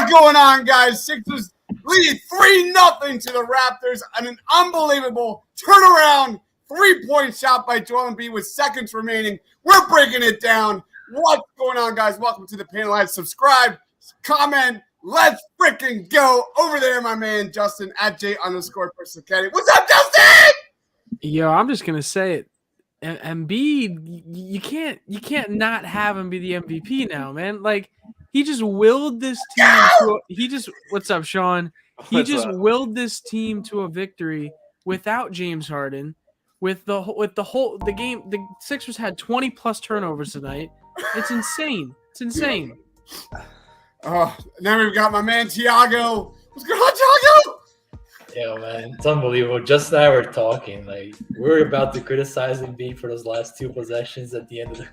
going on, guys? Sixers lead 3-0 to the Raptors and an unbelievable turnaround 3-point shot by Joel Embiid with seconds remaining. We're breaking it down. What's going on, guys? Welcome to the panel. Subscribe, comment. Let's freaking go. Over there, my man Justin at J_Persichetti. What's up, Justin? Yo, I'm just gonna say it. Embiid, you can't not have him be the MVP now, man. Like he just willed this team. What's up, Sean? He willed this team to a victory without James Harden. With the game, the Sixers had 20 plus turnovers tonight. It's insane. It's insane. Oh, then we've got my man Tiago. What's going on, Tiago? Yo, man, it's unbelievable. Just now we're talking. Like, we're about to criticize Embiid for those last two possessions at the end of the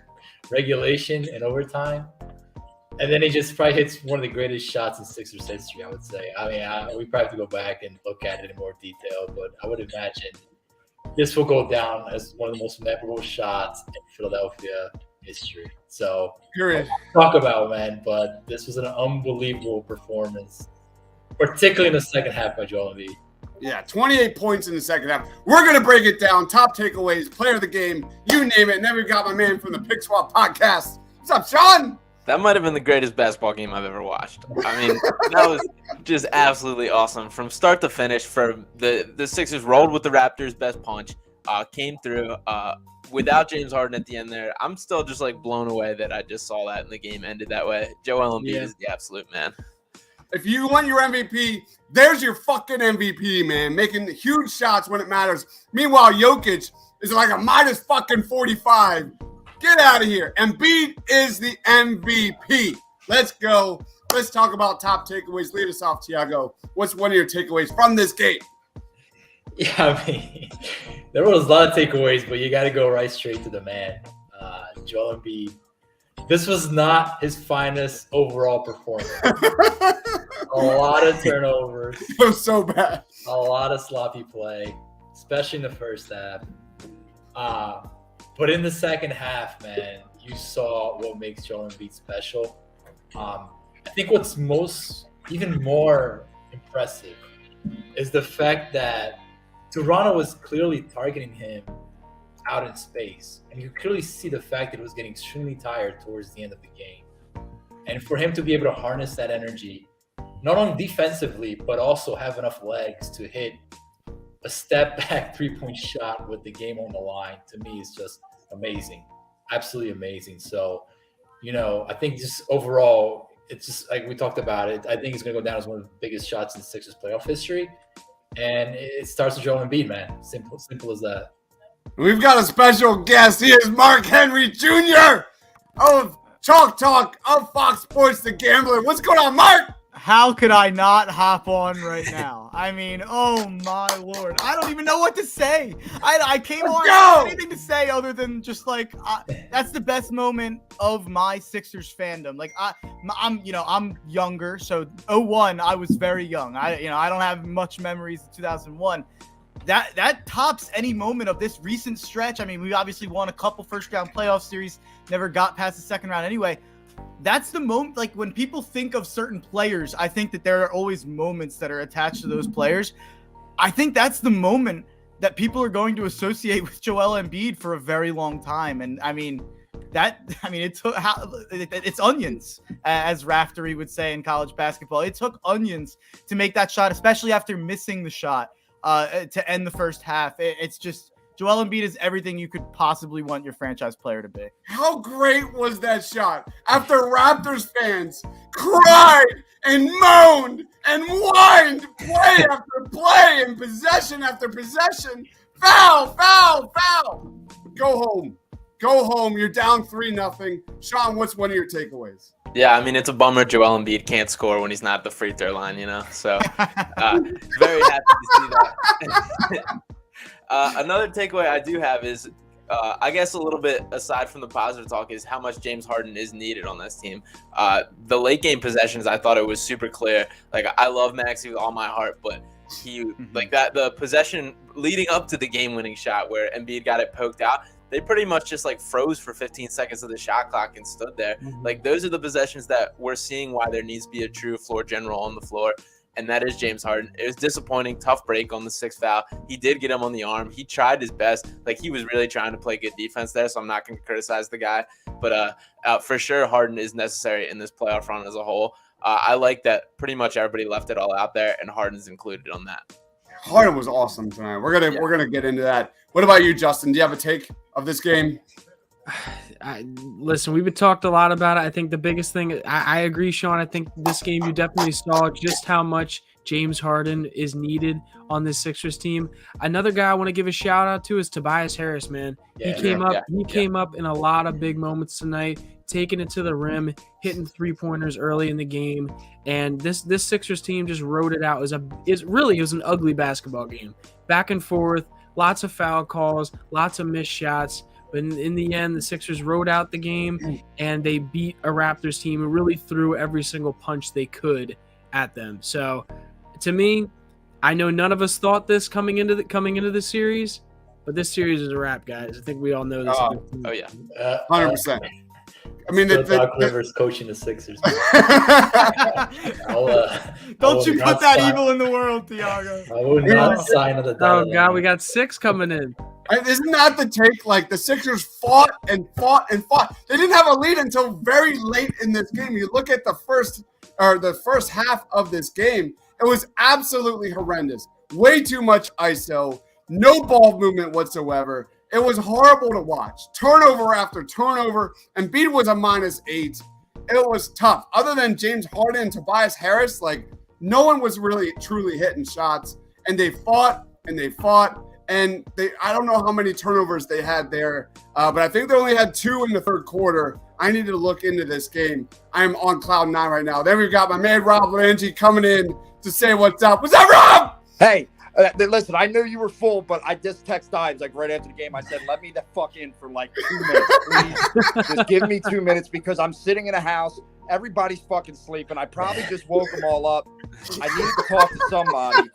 regulation and overtime. And then he just probably hits one of the greatest shots in Sixers history, I would say. I mean, we probably have to go back and look at it in more detail, but I would imagine this will go down as one of the most memorable shots in Philadelphia history. So, talk about, man, but this was an unbelievable performance, particularly in the second half by Joel Embiid. Yeah, 28 points in the second half. We're going to break it down. Top takeaways, player of the game, you name it. And then we've got my man from the Pick Swap podcast. What's up, Sean? That might have been the greatest basketball game I've ever watched. I mean, that was just absolutely awesome. From start to finish, for the Sixers rolled with the Raptors' best punch, came through without James Harden at the end there. I'm still just like blown away that I just saw that and the game ended that way. Joel Embiid is the absolute man. If you want your MVP, there's your fucking MVP, man. Making huge shots when it matters. Meanwhile, Jokic is like a minus fucking 45. Get out of here. Embiid is the MVP. Let's go. Let's talk about top takeaways. Lead us off, Tiago. What's one of your takeaways from this game? Yeah, I mean, there was a lot of takeaways, but you got to go right straight to the man, Joel Embiid. This was not his finest overall performance. A lot of turnovers. It was so bad. A lot of sloppy play, especially in the first half. But in the second half, man, you saw what makes Joel Embiid special. I think what's even more impressive is the fact that Toronto was clearly targeting him out in space. And you could clearly see the fact that he was getting extremely tired towards the end of the game. And for him to be able to harness that energy, not only defensively, but also have enough legs to hit a step-back three-point shot with the game on the line, to me is just amazing. Absolutely amazing. So, I think just overall, it's just like we talked about it. I think it's going to go down as one of the biggest shots in Sixers playoff history. And it starts with Joel Embiid, man. Simple as that. We've got a special guest. He is Mark Henry Jr. of Chalk Talk of Fox Sports The Gambler. What's going on, Mark? How could I not hop on right now? I mean, oh my Lord. I don't even know what to say. I came on without anything to say other than just like, that's the best moment of my Sixers fandom. Like I'm younger. So 2001, I was very young. I don't have much memories of 2001. That tops any moment of this recent stretch. I mean, we obviously won a couple first round playoff series, never got past the second round anyway. That's the moment, like when people think of certain players, I think that there are always moments that are attached to those players. I think that's the moment that people are going to associate with Joel Embiid for a very long time. And it's onions, as Raftery would say in college basketball. It took onions to make that shot, especially after missing the shot to end the first half. It's just, Joel Embiid is everything you could possibly want your franchise player to be. How great was that shot? After Raptors fans cried and moaned and whined play after play and possession after possession. Foul. Go home. You're down 3-0. Sean, what's one of your takeaways? Yeah, I mean, it's a bummer Joel Embiid can't score when he's not at the free throw line, So very happy to see that. Another takeaway I do have is, I guess a little bit aside from the positive talk, is how much James Harden is needed on this team. The late game possessions, I thought it was super clear. Like, I love Maxey with all my heart, but the possession leading up to the game-winning shot where Embiid got it poked out, they pretty much just like froze for 15 seconds of the shot clock and stood there. Mhm. Like those are the possessions that we're seeing why there needs to be a true floor general on the floor. And that is James Harden. It was disappointing, tough break on the 6th foul. He did get him on the arm. He tried his best. Like he was really trying to play good defense there. So I'm not going to criticize the guy, but for sure Harden is necessary in this playoff run as a whole. I like that pretty much everybody left it all out there, and Harden's included on that. Harden was awesome tonight. We're gonna get into that. What about you, Justin? Do you have a take of this game? Listen, we've talked a lot about it. I think the biggest thing, I agree, Sean. I think this game you definitely saw just how much James Harden is needed on this Sixers team. Another guy I want to give a shout out to is Tobias Harris, man. He came up in a lot of big moments tonight, taking it to the rim, hitting 3-pointers early in the game, and this Sixers team just rode it out. It was an ugly basketball game, back and forth, lots of foul calls, lots of missed shots. But in the end, the Sixers rode out the game, and they beat a Raptors team who really threw every single punch they could at them. So, to me, I know none of us thought this coming into the series, but this series is a wrap, guys. I think we all know this. Oh yeah, 100%. I mean, Doc Rivers coaching the Sixers. Don't you put that evil in the world, Thiago. I would not sign on the dotted Oh God, line. we got 6 coming in. Isn't that the take? Like the Sixers fought and fought and fought. They didn't have a lead until very late in this game. You look at the first half of this game, it was absolutely horrendous. Way too much ISO, no ball movement whatsoever. It was horrible to watch. Turnover after turnover. Embiid was a -8. It was tough. Other than James Harden and Tobias Harris, like no one was really truly hitting shots. And they fought and they fought. And I don't know how many turnovers they had there, but I think they only had 2 in the third quarter. I need to look into this game. I'm on cloud 9 right now. Then we've got my man Rob Lange coming in to say what's up. What's up, Rob? Hey, listen, I knew you were full, but I just text Dimes like right after the game. I said, let me the fuck in for like 2 minutes, please. Just give me 2 minutes because I'm sitting in a house. Everybody's fucking sleeping. I probably just woke them all up. I need to talk to somebody.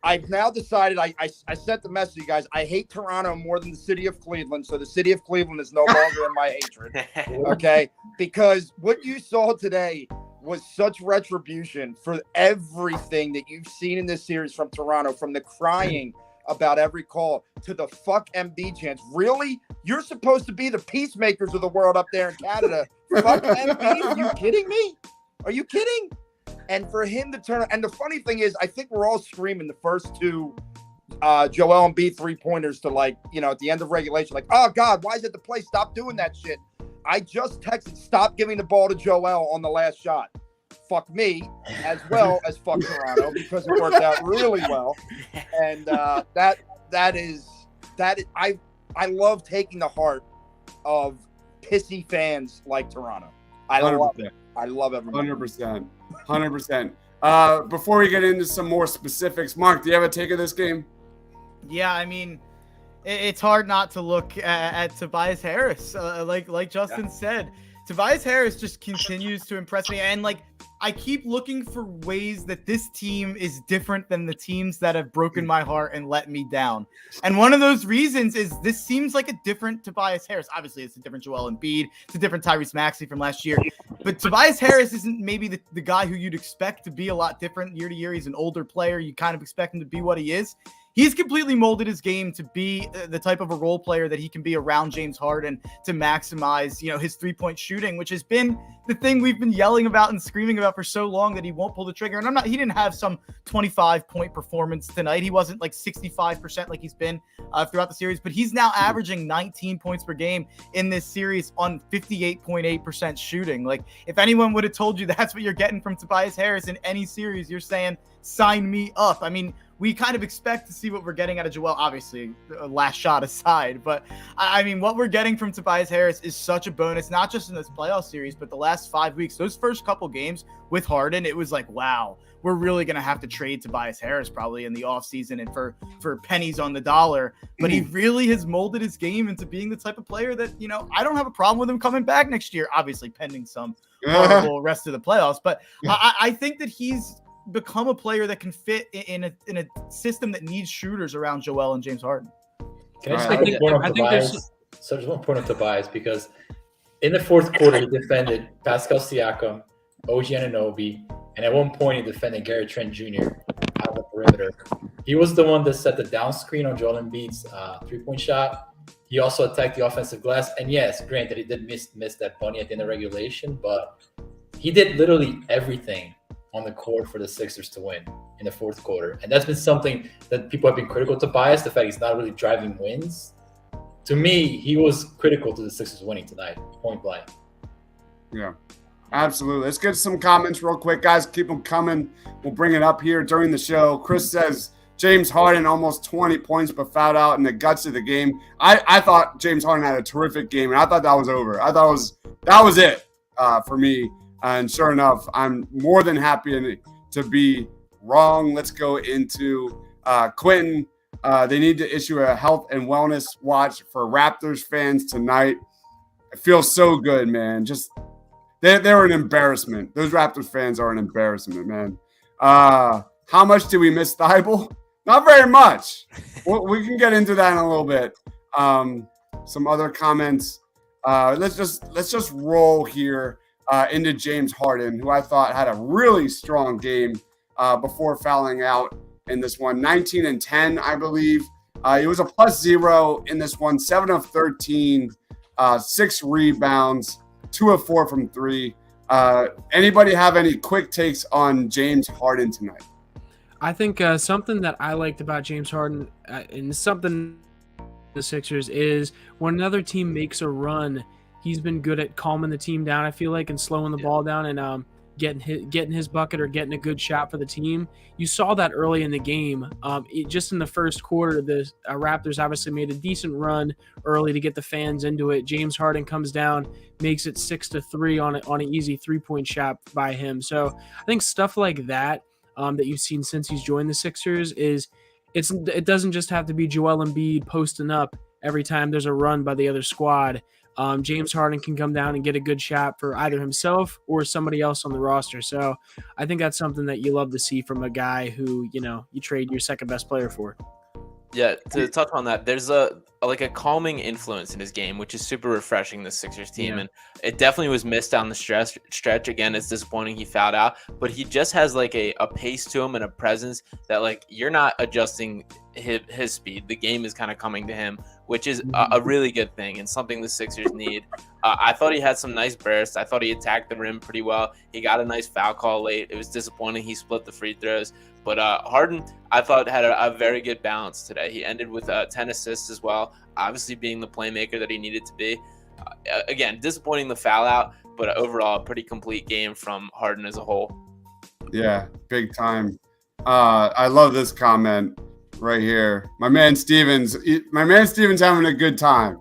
I've now decided, I sent the message to you guys. I hate Toronto more than the city of Cleveland. So the city of Cleveland is no longer in my hatred. Okay? Because what you saw today was such retribution for everything that you've seen in this series from Toronto, from the crying about every call to the fuck Embiid chants. Really? You're supposed to be the peacemakers of the world up there in Canada. Fuck Embiid? Are you kidding me? Are you kidding? And for him to turn, and the funny thing is, I think we're all screaming the first 2 Joel Embiid 3-pointers to at the end of regulation, like, oh God, why is it the play? Stop doing that shit. I just texted, stop giving the ball to Joel on the last shot. Fuck me, as well as fuck Toronto, because it worked out really well. And I love taking the heart of pissy fans like Toronto. I love it. I love everybody. 100%. Before we get into some more specifics, Mark, do you have a take of this game? Yeah, I mean, it's hard not to look at Tobias Harris. Like Justin said, Tobias Harris just continues to impress me. And I keep looking for ways that this team is different than the teams that have broken my heart and let me down. And one of those reasons is this seems like a different Tobias Harris. Obviously, it's a different Joel Embiid. It's a different Tyrese Maxey from last year. But Tobias Harris isn't maybe the guy who you'd expect to be a lot different year to year. He's an older player. You kind of expect him to be what he is. He's completely molded his game to be the type of a role player that he can be around James Harden to maximize, his 3-point shooting, which has been the thing we've been yelling about and screaming about for so long that he won't pull the trigger. And he didn't have some 25-point performance tonight. He wasn't 65% like he's been throughout the series, but he's now averaging 19 points per game in this series on 58.8% shooting. If anyone would have told you that's what you're getting from Tobias Harris in any series, you're saying, sign me up. I mean, we kind of expect to see what we're getting out of Joel, obviously, last shot aside. But, I mean, what we're getting from Tobias Harris is such a bonus, not just in this playoff series, but the last 5 weeks. Those first couple games with Harden, it was like, wow, we're really going to have to trade Tobias Harris probably in the offseason and for pennies on the dollar. But he really has molded his game into being the type of player that, I don't have a problem with him coming back next year, obviously pending some horrible rest of the playoffs. But I think that he's become a player that can fit in a system that needs shooters around Joel and James Harden. Can I just Right. make a point on I think there's- Tobias? So just one point on Tobias because in the fourth quarter he defended Pascal Siakam, OG Anunoby, and at one point he defended Gary Trent Jr. out of the perimeter. He was the one that set the down screen on Joel Embiid's three-point shot. He also attacked the offensive glass. And yes, granted, he did miss that bunny at the end of regulation, but he did literally everything on the court for the Sixers to win in the fourth quarter. And that's been something that people have been critical to Tobias, the fact he's not really driving wins. To me, he was critical to the Sixers winning tonight, point blank. Yeah, absolutely. Let's get some comments real quick, guys. Keep them coming. We'll bring it up here during the show. Chris says, James Harden almost 20 points, but fouled out in the guts of the game. I thought James Harden had a terrific game, and I thought that was over. I thought that was it for me. And sure enough, I'm more than happy to be wrong. Let's go into Quentin. They need to issue a health and wellness watch for Raptors fans tonight. It feels so good, man. Just they're an embarrassment. Those Raptors fans are an embarrassment, man. How much do we miss Thibault? Not very much. We can get into that in a little bit. Some other comments. Let's just roll here into James Harden, who I thought had a really strong game before fouling out in this one. 19 and 10, I believe. He was a +0 in this one. 7 of 13, 6 rebounds, 2 of 4 from 3. Anybody have any quick takes on James Harden tonight? I think something that I liked about James Harden and something the Sixers is when another team makes a run, he's been good at calming the team down, I feel like, and slowing the ball down and getting his bucket or getting a good shot for the team. You saw that early in the game. Just in the first quarter, the Raptors obviously made a decent run early to get the fans into it. James Harden comes down, makes it 6-3 on an easy 3-point shot by him. So I think stuff like that that you've seen since he's joined the Sixers it doesn't just have to be Joel Embiid posting up every time there's a run by the other squad. James Harden can come down and get a good shot for either himself or somebody else on the roster. So I think that's something that you love to see from a guy who, you trade your second best player for. Yeah, to touch on that, there's a calming influence in his game, which is super refreshing, the Sixers team. Yeah. And it definitely was missed down the stretch. Again, it's disappointing he fouled out, but he just has a pace to him and a presence that you're not adjusting his speed. The game is kind of coming to him, which is a really good thing and something the Sixers need. I thought he had some nice bursts. I thought he attacked the rim pretty well. He got a nice foul call late. It was disappointing he split the free throws. But Harden, I thought, had a very good balance today. He ended with 10 assists as well, obviously being the playmaker that he needed to be. Again, disappointing the foul out, but overall, a pretty complete game from Harden as a whole. Yeah, big time. I love this comment right here. My man Stevens having a good time.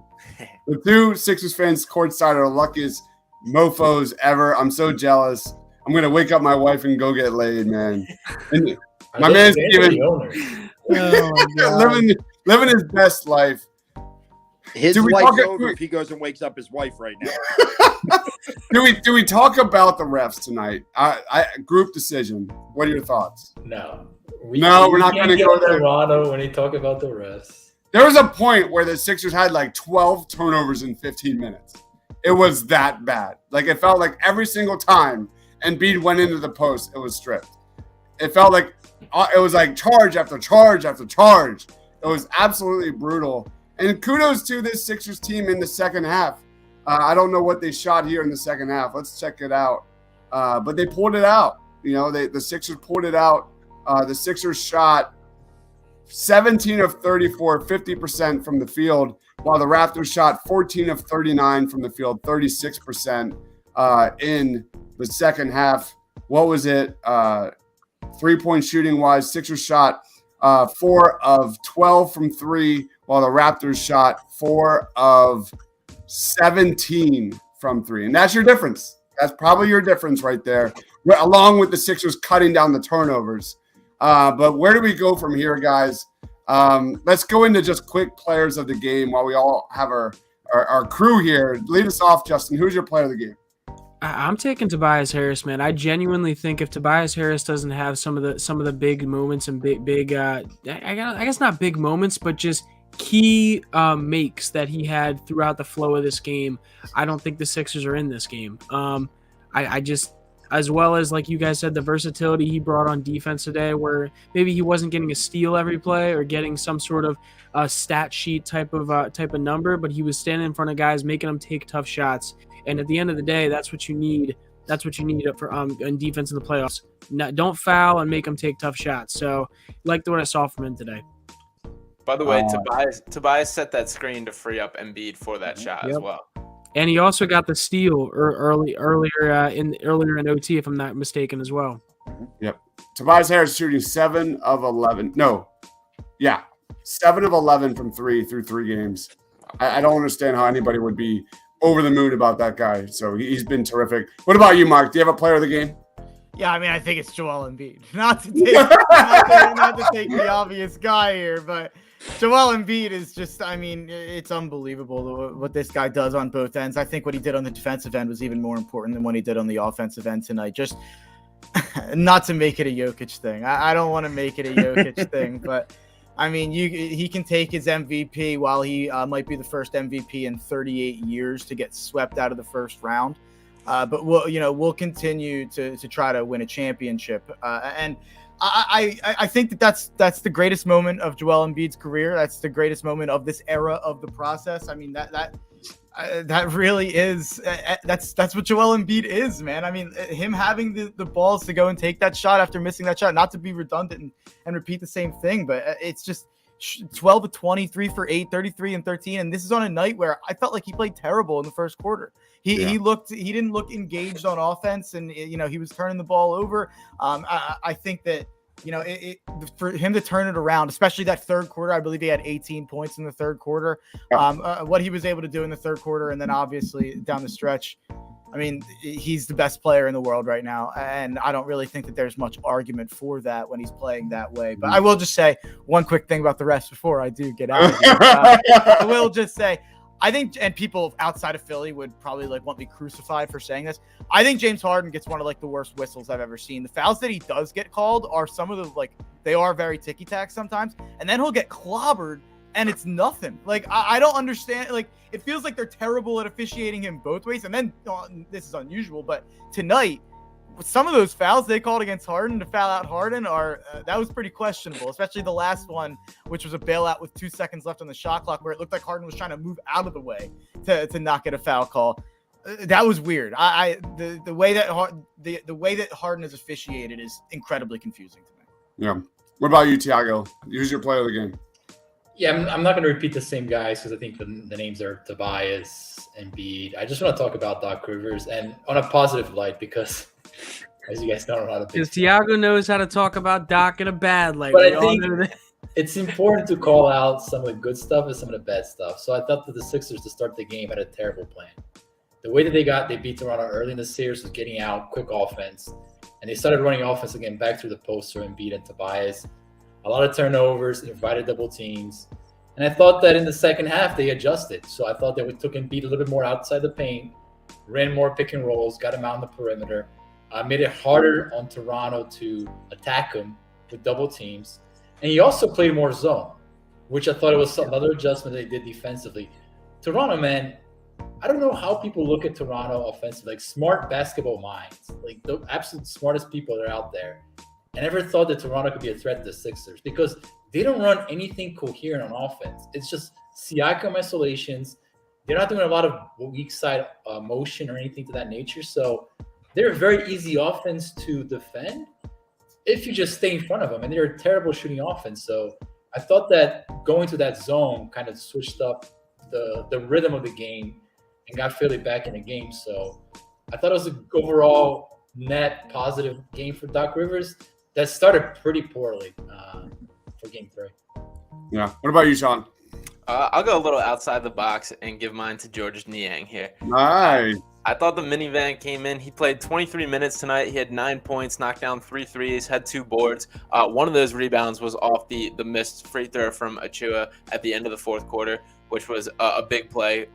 The two Sixers fans courtside are the luckiest mofos ever. I'm so jealous. I'm going to wake up my wife and go get laid, man. And my man Steven, living his best life. His life's over if he goes and wakes up his wife right now. Do we talk about the refs tonight? Group decision. What are your thoughts? No, we're not going to go there. Toronto when you talk about the refs. There was a point where the Sixers had 12 turnovers in 15 minutes. It was that bad. It felt like every single time Embiid went into the post, it was stripped. It felt like it was charge after charge after charge. It was absolutely brutal. And kudos to this Sixers team in the second half. I don't know what they shot here in the second half. Let's check it out. But they pulled it out. The Sixers pulled it out. The Sixers shot 17 of 34, 50% from the field, while the Raptors shot 14 of 39 from the field, 36% in the second half. What was it? 3-point shooting wise, Sixers shot 4 of 12 from 3, while the Raptors shot 4 of 17 from 3. And that's your difference. That's probably your difference right there, along with the Sixers cutting down the turnovers. But where do we go from here, guys? Let's go into just quick players of the game while we all have our crew here. Lead us off, Justin. Who's your player of the game? I'm taking Tobias Harris, man. I genuinely think if Tobias Harris doesn't have some of the big moments and big I guess not big moments, but just key makes that he had throughout the flow of this game, I don't think the Sixers are in this game. I just, as well as like you guys said, the versatility he brought on defense today, where maybe he wasn't getting a steal every play or getting some sort of stat sheet type of number, but he was standing in front of guys, making them take tough shots. And at the end of the day, that's what you need. That's what you need for in defense in the playoffs. Don't foul and make them take tough shots. So, like what I saw from him today. By the way, Tobias set that screen to free up Embiid for that shot as well. And he also got the steal earlier in OT, if I'm not mistaken, as well. Yep. Tobias Harris shooting 7 of 11. No. Yeah. 7 of 11 from 3 through 3 games. I don't understand how anybody would be over the moon about that guy. So he's been terrific. What about you, Mark? Do you have a player of the game? Yeah, I mean, I think it's Joel Embiid. Not to take the obvious guy here, but Joel Embiid is just, I mean, it's unbelievable what this guy does on both ends. I think what he did on the defensive end was even more important than what he did on the offensive end tonight. Just not to make it a Jokic thing. I don't want to make it a Jokic thing, but I mean, he can take his MVP while he might be the first MVP in 38 years to get swept out of the first round. But we'll continue to try to win a championship. And I think that's the greatest moment of Joel Embiid's career. That's the greatest moment of this era of the process. I mean, that really is that's what Joel Embiid is, man. I mean, him having the balls to go and take that shot after missing that shot, not to be redundant and repeat the same thing, but it's just 12 of 20, 3 for 8, 33 and 13. And this is on a night where I felt like he played terrible in the first quarter. He didn't look engaged on offense, and he was turning the ball over. I think that for him to turn it around, especially that third quarter, I believe he had 18 points in the third quarter. What he was able to do in the third quarter, and then obviously down the stretch, I mean, he's the best player in the world right now, and I don't really think that there's much argument for that when he's playing that way. But I will just say one quick thing about the rest before I do get out of here. I will just say, I think, and people outside of Philly would probably want me crucified for saying this, I think James Harden gets one of the worst whistles I've ever seen. The fouls that he does get called are some of the they are very ticky-tack sometimes, and then he'll get clobbered and it's nothing. I don't understand. It feels like they're terrible at officiating him both ways. And then this is unusual, but tonight, some of those fouls they called against Harden to foul out Harden that was pretty questionable, especially the last one, which was a bailout with 2 seconds left on the shot clock, where it looked like Harden was trying to move out of the way to not get a foul call. That was weird. The way that Harden is officiated is incredibly confusing to me. Yeah. What about you, Tiago? Who's your player of the game? Yeah, I'm not going to repeat the same guys because I think the names are Tobias and Embiid. I just want to talk about Doc Rivers, and on a positive light, because as you guys know how to. Because Tiago knows how to talk about Doc in a bad light. But I think it's important to call out some of the good stuff and some of the bad stuff. So I thought that the Sixers to start the game had a terrible plan. The way that they beat Toronto early in the series was getting out, quick offense, and they started running offense again back through the poster and Embiid and Tobias. A lot of turnovers, invited double teams. And I thought that in the second half, they adjusted. So I thought that we took Embiid a little bit more outside the paint, ran more pick and rolls, got him out on the perimeter, made it harder on Toronto to attack him with double teams. And he also played more zone, which I thought it was another adjustment they did defensively. Toronto, man, I don't know how people look at Toronto offensively, smart basketball minds, the absolute smartest people that are out there. I never thought that Toronto could be a threat to the Sixers because they don't run anything coherent on offense. It's just Siakam isolations. They're not doing a lot of weak side motion or anything to that nature. So they're a very easy offense to defend if you just stay in front of them. And they're a terrible shooting offense. So I thought that going to that zone kind of switched up the rhythm of the game and got Philly back in the game. So I thought it was an overall net positive game for Doc Rivers. That started pretty poorly for Game 3. Yeah. What about you, Sean? I'll go a little outside the box and give mine to George Niang here. Nice. I thought the minivan came in. He played 23 minutes tonight. He had 9 points, knocked down 3 threes, had 2 boards. One of those rebounds was off the missed free throw from Achua at the end of the fourth quarter, which was a big play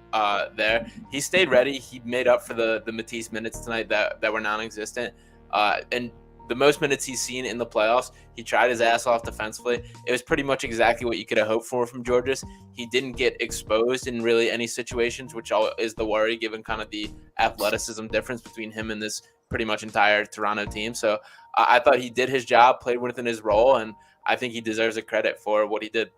there. He stayed ready. He made up for the Matisse minutes tonight that were non-existent. And the most minutes he's seen in the playoffs. He tried his ass off defensively. It was pretty much exactly what you could have hoped for from Georges. He didn't get exposed in really any situations, which is the worry given kind of the athleticism difference between him and this pretty much entire Toronto team. So I thought he did his job, played within his role, and I think he deserves a credit for what he did.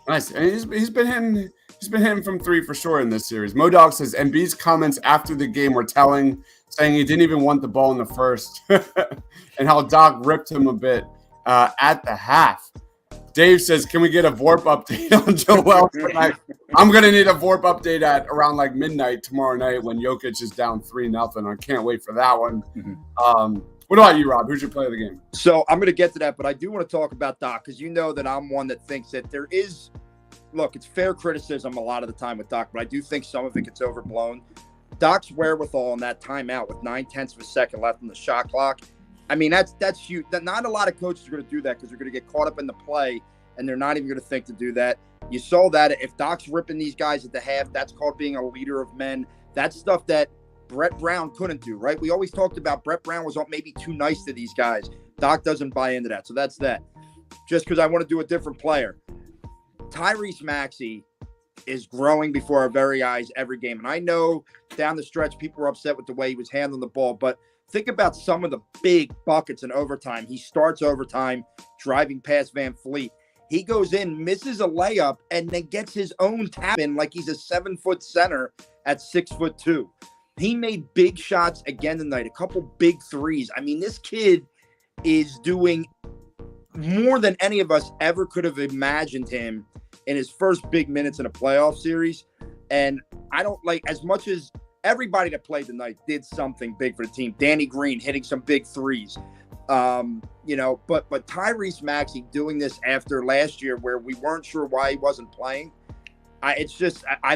Nice. And he's been hitting from three for sure in this series. Modog says Embiid's comments after the game were telling, saying he didn't even want the ball in the first, and how Doc ripped him a bit at the half. Dave says, can we get a VORP update on Joel tonight? I'm going to need a VORP update at around like midnight tomorrow night when Jokic is down 3-0. I can't wait for that one. What about you, Rob? Who's your player of the game? So I'm going to get to that, but I do want to talk about Doc because you know that I'm one that thinks that there is – look, it's fair criticism a lot of the time with Doc, but I do think some of it gets overblown. Doc's wherewithal in that timeout with 0.9 of a second left on the shot clock, I mean, that's huge. Not a lot of coaches are going to do that because they're going to get caught up in the play, and they're not even going to think to do that. You saw that if Doc's ripping these guys at the half, that's called being a leader of men. That's stuff that Brett Brown couldn't do, right? We always talked about Brett Brown was maybe too nice to these guys. Doc doesn't buy into that. So that's that. Just because I want to do a different player. Tyrese Maxey is growing before our very eyes every game. And I know down the stretch, people were upset with the way he was handling the ball, but think about some of the big buckets in overtime. He starts overtime, driving past Van Fleet. He goes in, misses a layup, and then gets his own tap in like he's a 7-foot center at 6'2". He made big shots again tonight, a couple big threes. I mean, this kid is doing more than any of us ever could have imagined him in his first big minutes in a playoff series. And I don't like, as much as everybody that played tonight did something big for the team. Danny Green hitting some big threes. But Tyrese Maxey doing this after last year where we weren't sure why he wasn't playing. I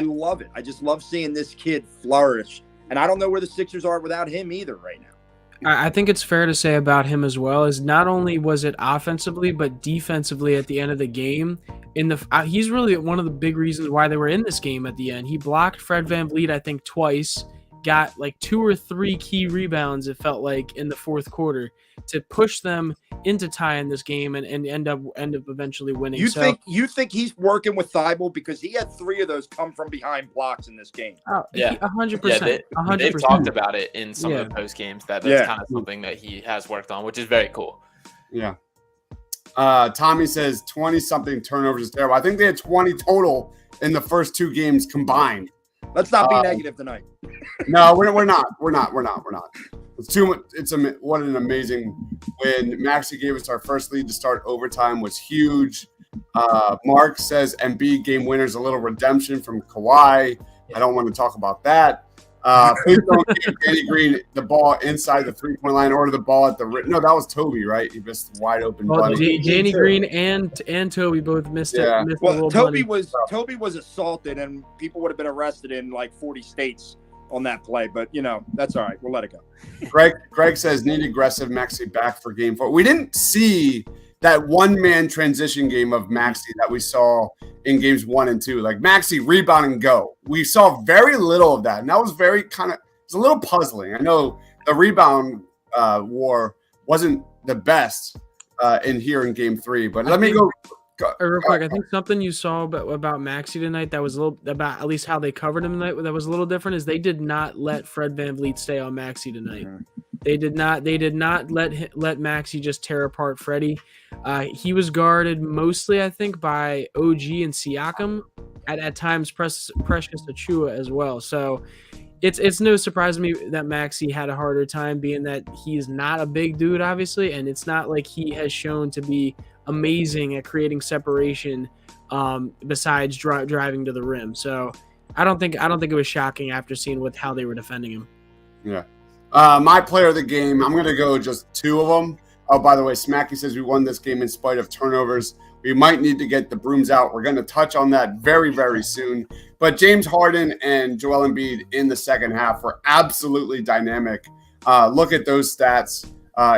love it. I just love seeing this kid flourish. And I don't know where the Sixers are without him either right now. I think it's fair to say about him as well is not only was it offensively, but defensively at the end of the game. He's really one of the big reasons why they were in this game at the end. He blocked Fred VanVleet, I think, twice, got like 2 or 3 key rebounds, it felt like, in the fourth quarter to push them into tying this game and end up eventually winning. You think he's working with Thibault because he had 3 of those come from behind blocks in this game? Oh, yeah, 100%. Yeah, they've talked about it in some of the post games that's kind of something that he has worked on, which is very cool. Yeah. Tommy says 20-something turnovers is terrible. I think they had 20 total in the first 2 games combined. Let's not be negative tonight. No, we're not. It's too much. What an amazing win. Maxey gave us our first lead to start overtime, was huge. Mark says Embiid game winner's a little redemption from Kawhi. I don't want to talk about that. Please don't give Danny Green the ball inside the 3-point line or the ball at the – no, that was Toby, right? He missed wide open. Well, Danny Green and Toby both missed it. Yeah. Well, Toby was assaulted, and people would have been arrested in like 40 states on that play. But, that's all right. We'll let it go. Greg says need aggressive Maxey back for game 4. We didn't see that one-man transition game of Maxey that we saw in games 1 and 2. Like Maxey rebound and go. We saw very little of that. And that was it's a little puzzling. I know the rebound war wasn't the best in game 3, but let me go. Real quick, I think something you saw about Maxey tonight that was a little about at least how they covered him tonight that was a little different is they did not let Fred VanVleet stay on Maxey tonight. They did not let Maxey just tear apart Freddie. He was guarded mostly, I think, by OG and Siakam, at times Precious Achiuwa as well. So it's no surprise to me that Maxey had a harder time, being that he's not a big dude, obviously, and it's not like he has shown to be amazing at creating separation besides driving to the rim. So I don't think it was shocking after seeing how they were defending him. Yeah. My player of the game, I'm going to go just 2 of them. Oh, by the way, Smacky says we won this game in spite of turnovers. We might need to get the brooms out. We're going to touch on that very, very soon. But James Harden and Joel Embiid in the second half were absolutely dynamic. Look at those stats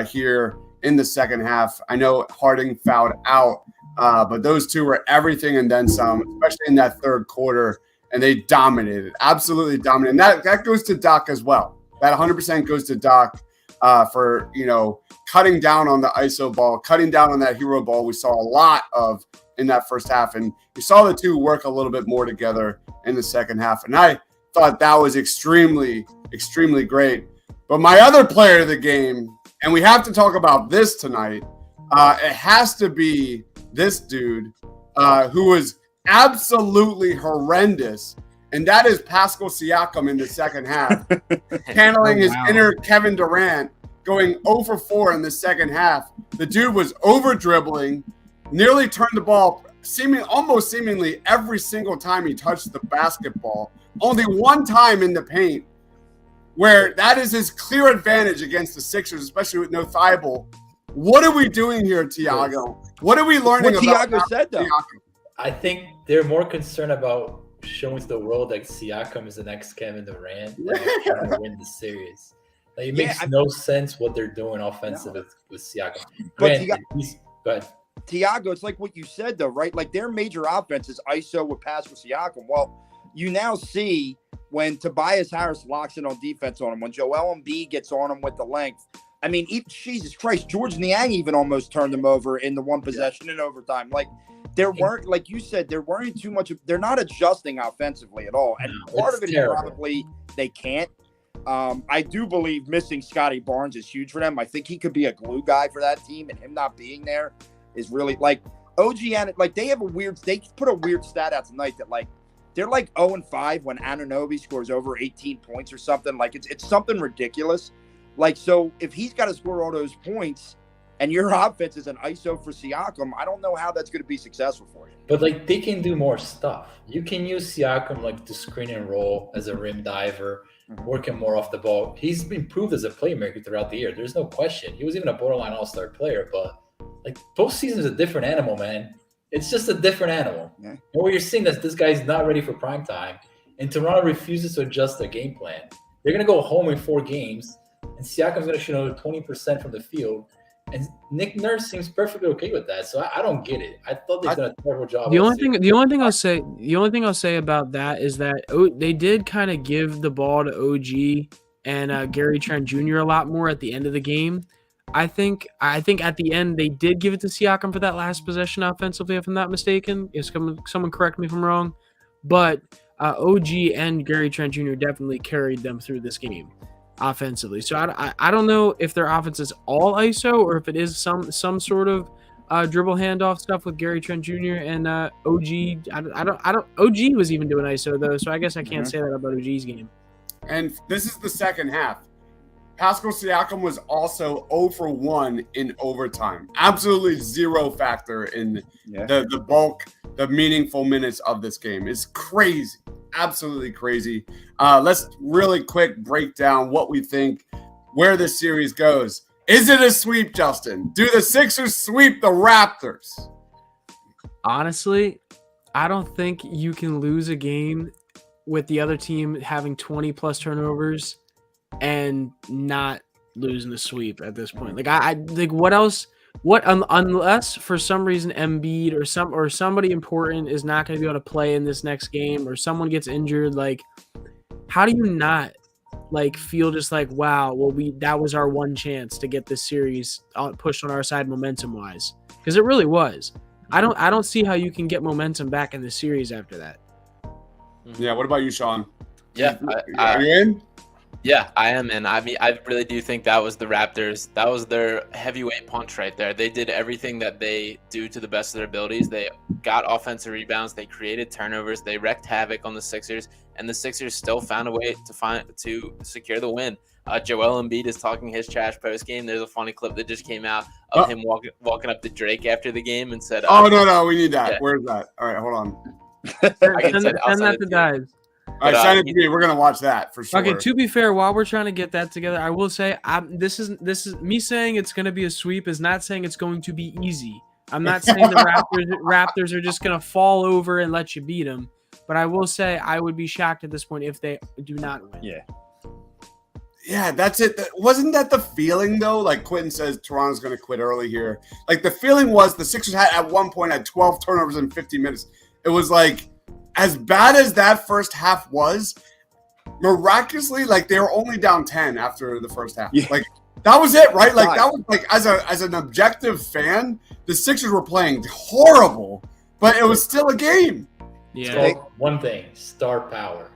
here in the second half. I know Harden fouled out, but those 2 were everything and then some, especially in that third quarter, and they dominated, absolutely dominated. And that goes to Doc as well. That 100% goes to Doc. for cutting down on the ISO ball, cutting down on that hero ball. We saw a lot of in that first half, and we saw the two work a little bit more together in the second half. And I thought that was extremely, extremely great. But my other player of the game, and we have to talk about this tonight, it has to be this dude who was absolutely horrendous, and that is Pascal Siakam in the second half, handling his inner Kevin Durant, going 0 for 4 in the second half. The dude was over-dribbling, nearly turned the ball almost seemingly every single time he touched the basketball. Only one time in the paint, where that is his clear advantage against the Sixers, especially with no Thibault. What are we doing here, Tiago? What are we learning what about Tiago said, though? Siakam? I think they're more concerned about showing to the world that Siakam is the next Kevin Durant than trying to win the series. Like, it makes no sense what they're doing offensively with Siakam. But Go ahead. Tiago, it's like what you said, though, right? Like, their major offense is ISO with Pascal Siakam. Well, you now see when Tobias Harris locks in on defense on him, when Joel Embiid gets on him with the length. I mean, Jesus Christ, George Niang even almost turned him over in the one possession in overtime. Like, there weren't, like you said, there weren't too much. They're not adjusting offensively at all. And part of it is probably they can't. I do believe missing Scotty Barnes is huge for them. I think he could be a glue guy for that team, and him not being there is really like OG and like they put a weird stat out tonight that like they're like 0-5 when Anunoby scores over 18 points or something. Like it's something ridiculous. Like, so if he's got to score all those points and your offense is an ISO for Siakam, I don't know how that's going to be successful for you. But like they can do more stuff. You can use Siakam like to screen and roll as a rim diver, working more off the ball. He's been proved as a playmaker throughout the year. There's no question. He was even a borderline all-star player, but like postseason is a different animal, man. It's just a different animal. Yeah. And what you're seeing is this guy's not ready for prime time, and Toronto refuses to adjust their game plan. They're going to go home in 4 games, and Siakam's going to shoot another 20% from the field. And Nick Nurse seems perfectly okay with that. So I don't get it. I thought they've done a terrible job. The only thing I'll say about that is that they did kind of give the ball to OG and Gary Trent Jr. a lot more at the end of the game. I think at the end they did give it to Siakam for that last possession offensively, if I'm not mistaken. If someone correct me if I'm wrong, but OG and Gary Trent Jr. definitely carried them through this game offensively. So I don't know if their offense is all ISO or if it is some sort of dribble handoff stuff with Gary Trent Jr. and OG. OG was even doing ISO though, so I guess I can't say that about OG's game. And this is the second half. Pascal Siakam was also 0 for 1 in overtime. Absolutely zero factor in the bulk, the meaningful minutes of this game. It's crazy. Absolutely crazy. Let's really quick break down what we think, where this series goes. Is it a sweep, Justin? Do the Sixers sweep the Raptors? Honestly, I don't think you can lose a game with the other team having 20-plus turnovers and not losing the sweep at this point. Like I like what else? Unless for some reason Embiid or somebody important is not going to be able to play in this next game, or someone gets injured, like how do you not like feel just like, wow, well that was our one chance to get this series pushed on our side momentum wise, because it really was. I don't see how you can get momentum back in the series after that. Yeah. What about you, Sean? Yeah. Are you in? Yeah, I am in. I mean, I really do think that was the Raptors. That was their heavyweight punch right there. They did everything that they do to the best of their abilities. They got offensive rebounds. They created turnovers. They wreaked havoc on the Sixers, and the Sixers still found a way to secure the win. Joel Embiid is talking his trash post game. There's a funny clip that just came out of him walking up to Drake after the game and said, no, we need that. Yeah. Where's that? All right, hold on. Send that to Dives. All right, send it to me. We're gonna watch that for sure. Okay. To be fair, while we're trying to get that together, I will say this is me saying it's gonna be a sweep is not saying it's going to be easy. I'm not saying the Raptors are just gonna fall over and let you beat them, but I will say I would be shocked at this point if they do not win. Yeah, that's it. Wasn't that the feeling though? Like Quentin says, Toronto's gonna quit early here. Like the feeling was the Sixers had at one point had 12 turnovers in 50 minutes. It was like, as bad as that first half was, miraculously, like they were only down 10 after the first half. Yeah. Like That was it, right? Like that was like as an objective fan, the Sixers were playing horrible, but it was still a game. Yeah. One thing, star power.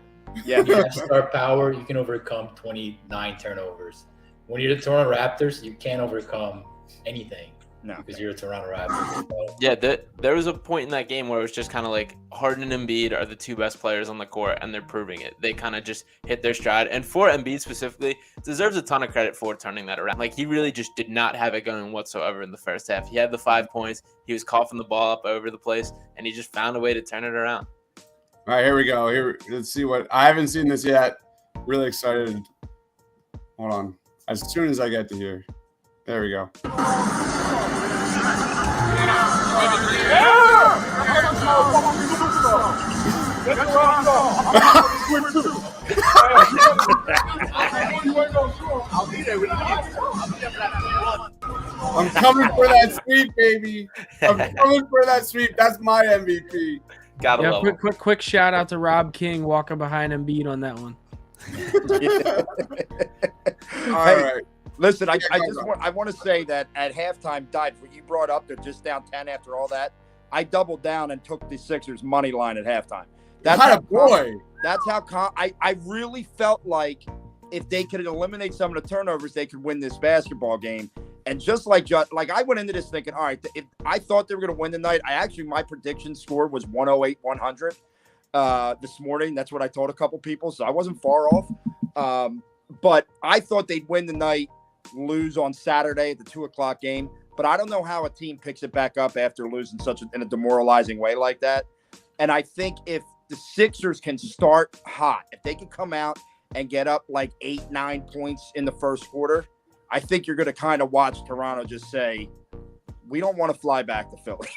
Yeah. You have star power, you can overcome 29 turnovers. When you're the Toronto Raptors, you can't overcome anything. No. Because you're a Toronto Raptors. So. Yeah, there was a point in that game where it was just kind of like Harden and Embiid are the two best players on the court, and they're proving it. They kind of just hit their stride. And for Embiid specifically, deserves a ton of credit for turning that around. Like, he really just did not have it going whatsoever in the first half. He had the 5 points. He was coughing the ball up over the place, and he just found a way to turn it around. All right, here we go. Let's see what I haven't seen this yet. Really excited. Hold on. As soon as I get to here. There we go. I'm coming for that sweep, baby. I'm coming for that sweep. That's my MVP. Gotta Yeah, love him. quick shout out to Rob King walking behind Embiid on that one. All right. Listen, I want to say that at halftime, Dive, what you brought up, they're just down 10 after all that. I doubled down and took the Sixers money line at halftime. That's how boy. That's how I really felt like if they could eliminate some of the turnovers, they could win this basketball game. And just like I went into this thinking, all right, if I thought they were going to win tonight, my prediction score was 108-100 this morning. That's what I told a couple people, so I wasn't far off. But I thought they'd win tonight, lose on Saturday at the 2:00 game. But I don't know how a team picks it back up after losing in a demoralizing way like that. And I think if the Sixers can start hot, if they can come out and get up like 8-9 points in the first quarter, I think you're going to kind of watch Toronto just say, we don't want to fly back to Philly.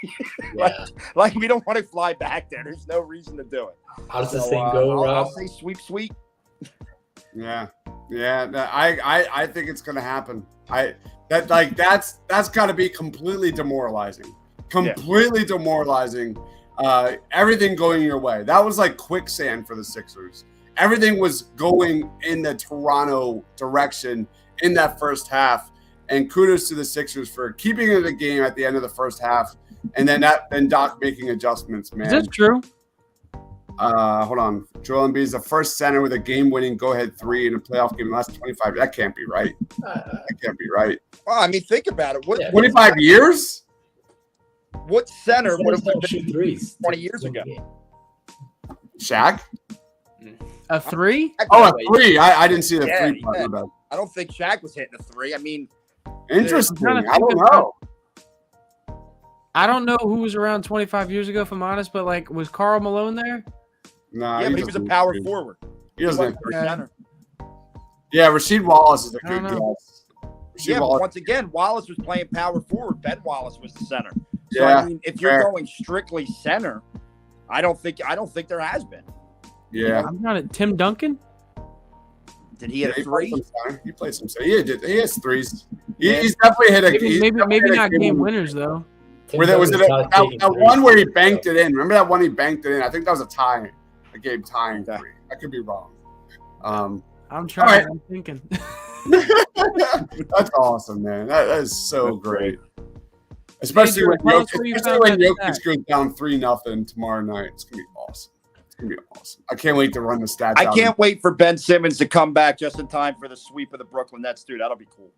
Yeah. like we don't want to fly back there. There's no reason to do it. How does this thing go, Rob? I'll say sweep. Yeah. I think it's gonna happen. That's got to be completely demoralizing. Demoralizing. Everything going your way. That was like quicksand for the Sixers. Everything was going in the Toronto direction in that first half. And kudos to the Sixers for keeping it a game at the end of the first half, and then Doc making adjustments. Man, Is that true? Hold on. Joel Embiid is the first center with a game-winning go-ahead 3 in a playoff game in the last 25. That can't be right. That can't be right. Well, I mean, think about it. 25 years? What center would have don't been shoot threes 20 years ago? Shaq? A 3? Oh, a 3. I didn't see the 3 part of that. I don't think Shaq was hitting a 3. I mean, interesting. I'm trying to I don't think of- know. I don't know who was around 25 years ago, if I'm honest, but like, was Karl Malone there? No, yeah, but he was a power forward. He doesn't. Center. Yeah, Rasheed Wallace is a I good don't know. guess. Yeah, but Wallace. once again, Wallace was playing power forward. Ben Wallace was the center. So Yeah, I mean, if you're going strictly center, I don't think there has been. Yeah. I'm trying to. Tim Duncan? Did he hit a He 3? played some. He has 3s. He's definitely hit a. Maybe not game winners though. Where there was that one where he banked it in. Remember that one he banked it in? I think that was a game tying 3. I could be wrong. I'm trying. I'm thinking. That's awesome, man. That is so great. Especially when Tell us where you found that Jokic goes down 3-0 tomorrow night. It's gonna be awesome. It's gonna be awesome. I can't wait to run the stats. I can't wait for Ben Simmons to come back just in time for the sweep of the Brooklyn Nets, dude. That'll be cool.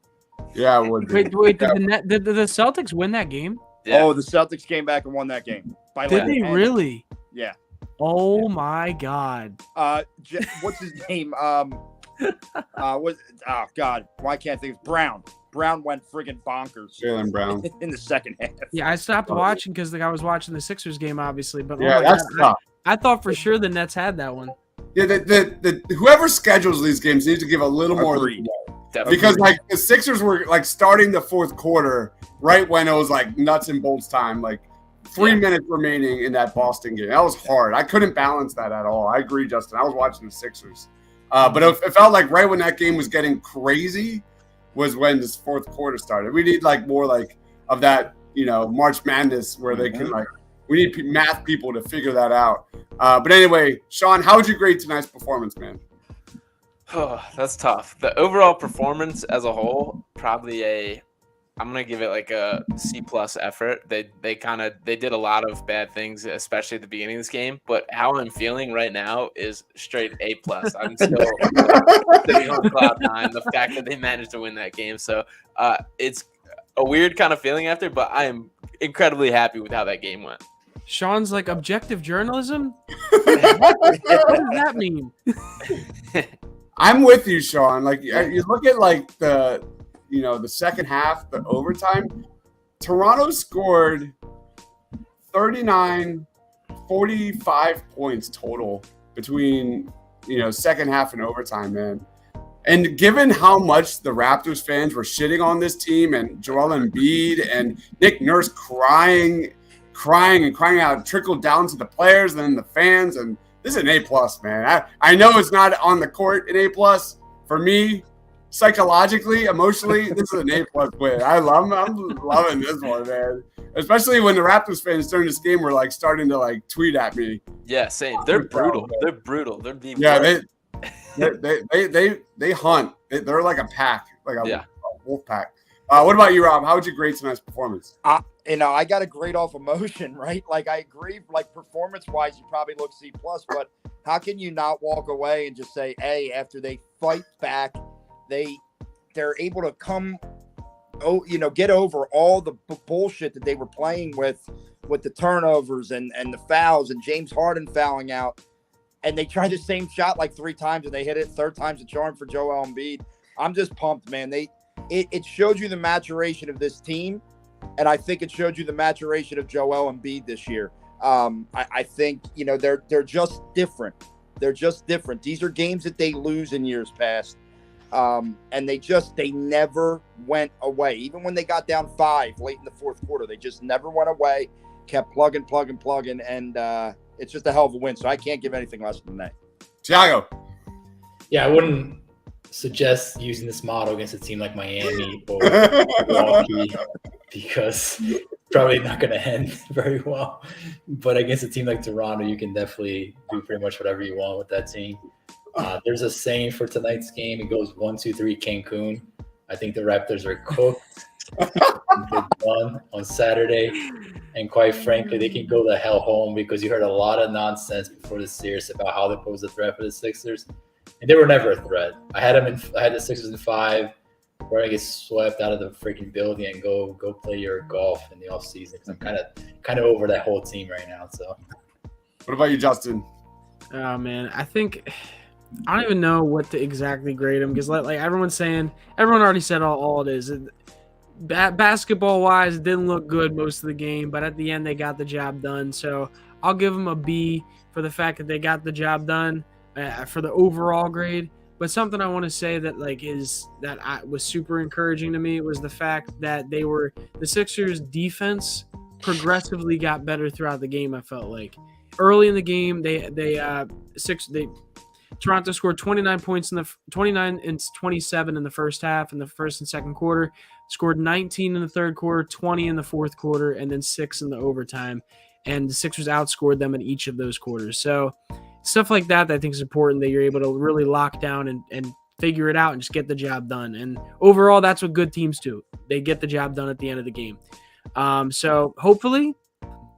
Yeah, it would be. Wait. Did the Celtics win that game? Yeah. Oh, the Celtics came back and won that game. Did they really? Yeah. Oh my God. What's his name? Oh God, why can't I think of Brown? Brown went friggin' bonkers. Jaylen Brown. In the second half. Yeah, I stopped watching because I was watching the Sixers game, obviously. But Yeah, oh my that's God, tough. I thought for sure the Nets had that one. Yeah, the whoever schedules these games needs to give a little more Agreed. Definitely. because like the Sixers were like starting the fourth quarter right when it was like nuts and bolts time, like 3 minutes remaining in that Boston game. That was hard. I couldn't balance that at all. I agree, Justin. I was watching the Sixers, but it felt like right when that game was getting crazy was when this fourth quarter started. We need like more like of that, March Madness where they can like. We need math people to figure that out. But anyway, Sean, how would you grade tonight's performance, man? Oh, that's tough. The overall performance as a whole, probably I'm gonna give it like a C+ effort. They did a lot of bad things, especially at the beginning of this game. But how I'm feeling right now is straight A+. I'm still sitting on cloud nine. The fact that they managed to win that game, so it's a weird kind of feeling after. But I am incredibly happy with how that game went. Sean's like objective journalism. What does that mean? I'm with you, Sean. Like you look at like the second half, the overtime. Toronto scored 39, 45 points total between second half and overtime, man. And given how much the Raptors fans were shitting on this team and Joel Embiid and Nick Nurse crying out, trickled down to the players and then the fans, and this is an A+, man. I know it's not on the court an A+. For me, psychologically, emotionally, this is an A+ win. I'm loving this one, man. Especially when the Raptors fans during this game were like starting to like tweet at me. Yeah, same. They're brutal. They're brutal. They're being they hunt. They're like a pack, like a wolf pack. What about you, Rob? How would you grade tonight's performance? I got to grade off emotion, right? Like I agree, like performance-wise, you probably look C+, but how can you not walk away and just say, hey, after they fight back, they're able to come, get over all the bullshit that they were playing with the turnovers and the fouls and James Harden fouling out. And they tried the same shot like 3 times and they hit it. Third time's a charm for Joel Embiid. I'm just pumped, man. It showed you the maturation of this team. And I think it showed you the maturation of Joel Embiid this year. I think, they're just different. They're just different. These are games that they lose in years past. And they never went away. Even when they got down 5 late in the fourth quarter, they just never went away, kept plugging. And it's just a hell of a win. So I can't give anything less than that. Thiago. Yeah, I wouldn't suggest using this model against a team like Miami or Milwaukee because it's probably not going to end very well. But against a team like Toronto, you can definitely do pretty much whatever you want with that team. There's a saying for tonight's game. It goes 1-2-3 Cancun. I think the Raptors are cooked. They're done on Saturday. And quite frankly, they can go the hell home because you heard a lot of nonsense before the series about how they pose a threat for the Sixers. And they were never a threat. I had the Sixers in 5. We're going to get swept out of the freaking building and go play your golf in the offseason because I'm kind of over that whole team right now. So, what about you, Justin? Oh, man. I don't even know what to exactly grade them because like everyone's saying, everyone already said all it is. Basketball-wise, it didn't look good most of the game, but at the end they got the job done. So I'll give them a B for the fact that they got the job done for the overall grade. But something I want to say that was super encouraging to me was the fact that the Sixers defense progressively got better throughout the game. I felt like early in the game Toronto scored 29 points 29 and 27 in the first half in the first and second quarter, scored 19 in the third quarter, 20 in the fourth quarter, and then 6 in the overtime. And the Sixers outscored them in each of those quarters. So stuff like that I think is important, that you're able to really lock down and figure it out and just get the job done. And overall, that's what good teams do. They get the job done at the end of the game. So hopefully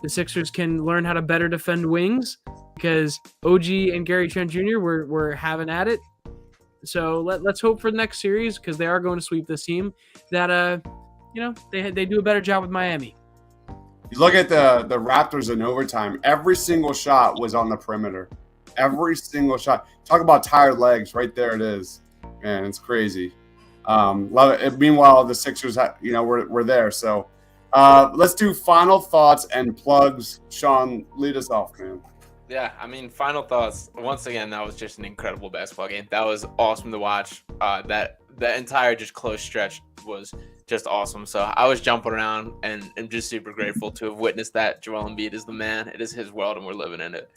the Sixers can learn how to better defend wings because OG and Gary Trent Jr. were having at it. So let's hope for the next series because they are going to sweep this team that they do a better job with Miami. You look at the Raptors in overtime. Every single shot was on the perimeter. Every single shot. Talk about tired legs. Right there it is. Man, it's crazy. Love it. Meanwhile, the Sixers, we're there. So let's do final thoughts and plugs. Sean, lead us off, man. Yeah, final thoughts. Once again, that was just an incredible basketball game. That was awesome to watch. That entire just close stretch was just awesome. So I was jumping around and I'm just super grateful to have witnessed that. Joel Embiid is the man. It is his world and we're living in it.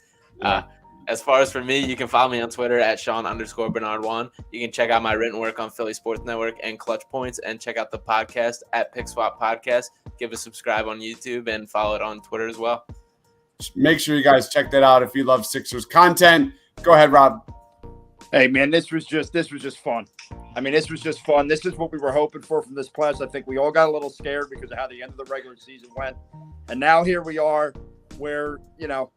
As far as for me, you can follow me on Twitter at Sean_Bernard1. You can check out my written work on Philly Sports Network and Clutch Points and check out the podcast at Pick Swap Podcast. Give a subscribe on YouTube and follow it on Twitter as well. Make sure you guys check that out if you love Sixers content. Go ahead, Rob. Hey man, this was just fun. I mean, this was just fun. This is what we were hoping for from this playoffs. I think we all got a little scared because of how the end of the regular season went, and now here we are. We're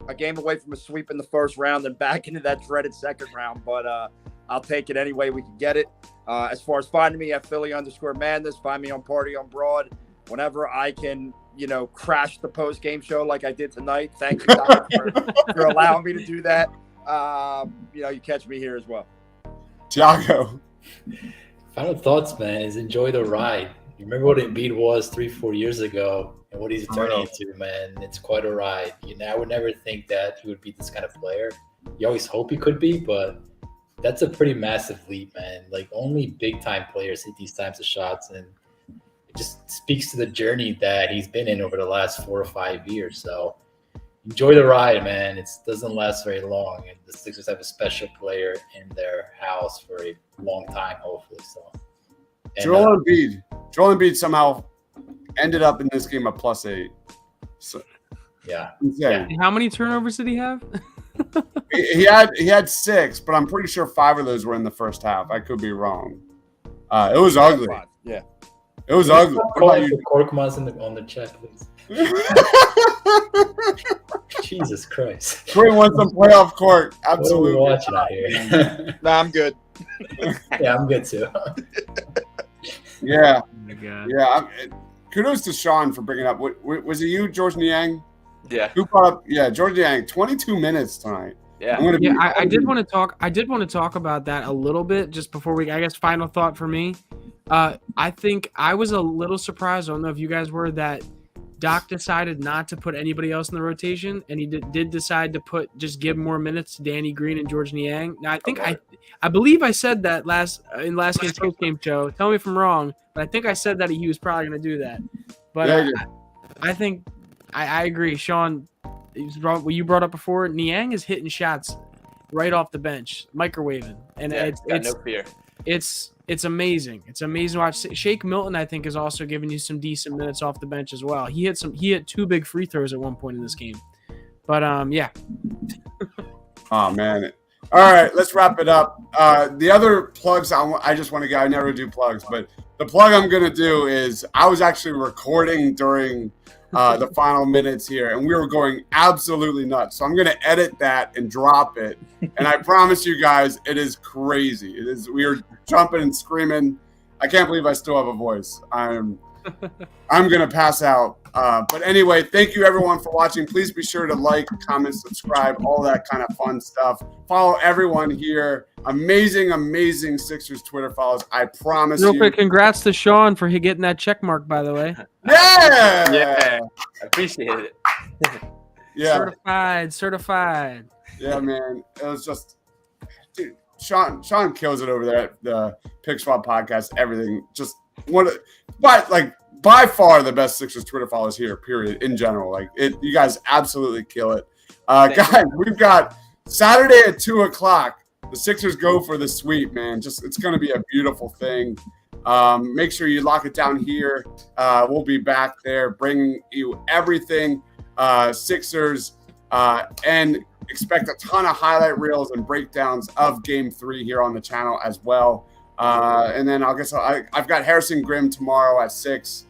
a game away from a sweep in the first round and back into that dreaded second round. But I'll take it any way we can get it. As far as finding me at Philly_Madness, find me on Party on Broad. Whenever I can, crash the post-game show like I did tonight. Thank you, Doc, for allowing me to do that. You catch me here as well. Tiago. Final thoughts, man, is enjoy the ride. You remember what Embiid was 3-4 years ago and what he's turning into, man. It's quite a ride. I would never think that he would be this kind of player. You always hope he could be, but that's a pretty massive leap, man. Like, only big-time players hit these types of shots, and it just speaks to the journey that he's been in over the last 4 or 5 years. So enjoy the ride, man. It doesn't last very long, and the Sixers have a special player in their house for a long time, hopefully. So, and, Joel Embiid somehow ended up in this game at +8. So, yeah. insane. How many turnovers did he have? He had 6, but I'm pretty sure 5 of those were in the first half. I could be wrong. It was ugly. Yeah. It was ugly. Call it the Korkmaz on the chat, please. Jesus Christ. Corey wants some playoff court. Absolutely. Absolutely. What are we watching out here? Nah, I'm good. Yeah, I'm good too. Yeah. Oh my God. Yeah. Kudos to Sean for bringing up. Was it you, George Niang? Yeah. Who brought up? Yeah, George Niang. 22 minutes tonight. Yeah. I did want to talk. I did want to talk about that a little bit just before we. I guess final thought for me. I think I was a little surprised. I don't know if you guys were that. Doc decided not to put anybody else in the rotation, and he did decide to just give more minutes to Danny Green and George Niang. Now, I think I believe I said that last game's post-game show. Tell me if I'm wrong, but I think I said that he was probably going to do that. But I think I agree, Sean. What you brought up before, Niang is hitting shots right off the bench, microwaving, and it's no fear. It's amazing. It's amazing to watch. Shake Milton, I think, is also giving you some decent minutes off the bench as well. He hit 2 big free throws at one point in this game. But yeah. Oh man. All right, let's wrap it up. The other plugs I just want to get. I never do plugs, but the plug I'm gonna do is I was actually recording during the final minutes here, and we were going absolutely nuts. So I'm gonna edit that and drop it. And I promise you guys, it is crazy. It is. We are jumping and screaming. I can't believe I still have a voice. I'm gonna pass out. But anyway, thank you everyone for watching. Please be sure to like, comment, subscribe, all that kind of fun stuff. Follow everyone here. Amazing Sixers Twitter follows. I promise you. Real quick, congrats to Sean for getting that check mark, by the way. Yeah. Yeah. I appreciate it. Yeah. Certified. Yeah, man. It was just, dude. Sean kills it over there at the Pick Swap podcast. Everything, just by far the best Sixers Twitter followers here. Period. In general, you guys absolutely kill it. Guys, we've got Saturday at 2:00. The Sixers go for the sweep, man. It's going to be a beautiful thing. Make sure you lock it down here. We'll be back there bringing you everything Sixers and expect a ton of highlight reels and breakdowns of Game 3 here on the channel as well. And then I've got Harrison Grimm tomorrow at 6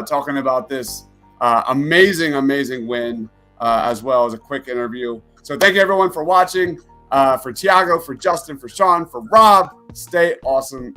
talking about this amazing win as well as a quick interview. So thank you everyone for watching. For Tiago, for Justin, for Sean, for Rob, stay awesome.